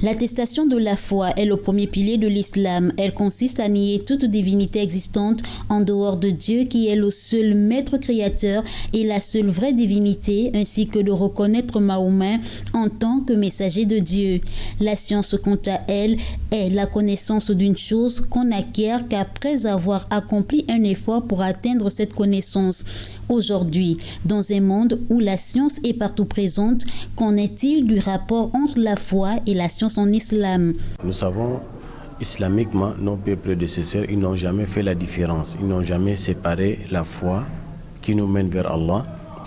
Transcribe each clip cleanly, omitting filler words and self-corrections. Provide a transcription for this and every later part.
L'attestation de la foi est le premier pilier de l'islam. Elle consiste à nier toute divinité existante en dehors de Dieu qui est le seul maître créateur et la seule vraie divinité, ainsi que de reconnaître Mahomet en tant que messager de Dieu. La science, quant à elle, est la connaissance d'une chose qu'on n'acquiert qu'après avoir accompli un effort pour atteindre cette connaissance. Aujourd'hui, dans un monde où la science est partout présente, qu'en est-il du rapport entre la foi et la science en islam? Nous savons, islamiquement, nos prédécesseurs, ils n'ont jamais fait la différence. Ils n'ont jamais séparé la foi qui nous mène vers Allah,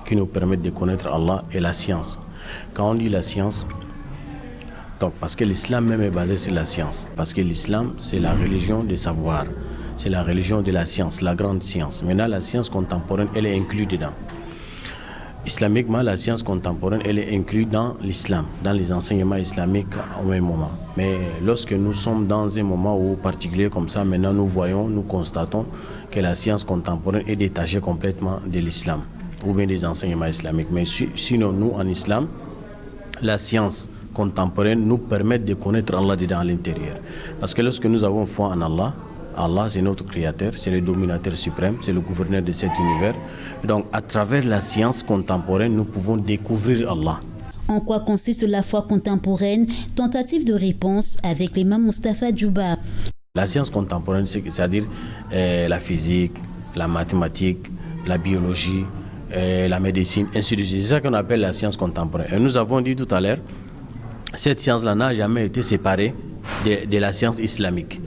qui nous permet de connaître Allah, et la science. Quand on dit la science, donc parce que l'islam même est basé sur la science. Parce que l'islam, c'est la religion des savoirs. C'est la religion de la science, la grande science. Maintenant, la science contemporaine, elle est inclue dedans. Islamiquement, la science contemporaine, elle est inclue dans l'islam, dans les enseignements islamiques au même moment. Mais lorsque nous sommes dans un moment où, particulier comme ça, maintenant nous voyons, nous constatons que la science contemporaine est détachée complètement de l'islam, ou bien des enseignements islamiques. Mais sinon, nous, en islam, la science contemporaine nous permet de connaître Allah dedans à l'intérieur. Parce que lorsque nous avons foi en Allah, Allah, c'est notre créateur, c'est le dominateur suprême, c'est le gouverneur de cet univers. Donc, à travers la science contemporaine, nous pouvons découvrir Allah. En quoi consiste la foi contemporaine? Tentative de réponse avec l'imam Moustapha Djouba. La science contemporaine, c'est-à-dire la physique, la mathématique, la biologie, la médecine, ainsi de suite. C'est ça qu'on appelle la science contemporaine. Et nous avons dit tout à l'heure, cette science-là n'a jamais été séparée de la science islamique.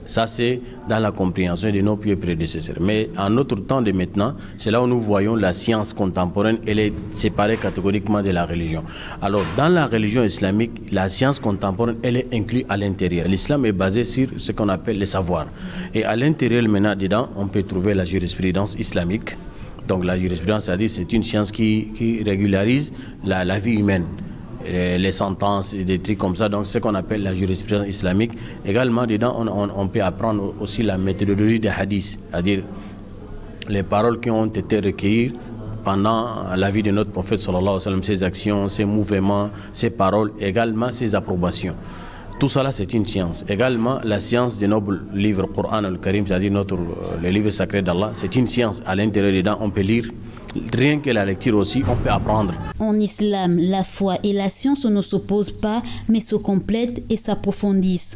Ça, c'est dans la compréhension de nos pieux prédécesseurs. Mais en notre temps de maintenant, c'est là où nous voyons la science contemporaine, elle est séparée catégoriquement de la religion. Alors, dans la religion islamique, la science contemporaine, elle est inclue à l'intérieur. L'islam est basé sur ce qu'on appelle les savoirs. Et à l'intérieur, maintenant, dedans, on peut trouver la jurisprudence islamique. Donc, la jurisprudence, c'est-à-dire, c'est une science qui régularise la vie humaine. Les sentences, des trucs comme ça, donc ce qu'on appelle la jurisprudence islamique. Également, dedans, on peut apprendre aussi la méthodologie des hadiths, c'est-à-dire les paroles qui ont été recueillies pendant la vie de notre prophète sallallahu alayhi wa sallam, ses actions, ses mouvements, ses paroles, également ses approbations. Tout cela, c'est une science. Également, la science de nos livres Coran al-Karim, c'est-à-dire le livre sacré d'Allah, c'est une science. À l'intérieur dedans, on peut lire. Rien que la lecture aussi, on peut apprendre. En islam, la foi et la science ne s'opposent pas, mais se complètent et s'approfondissent.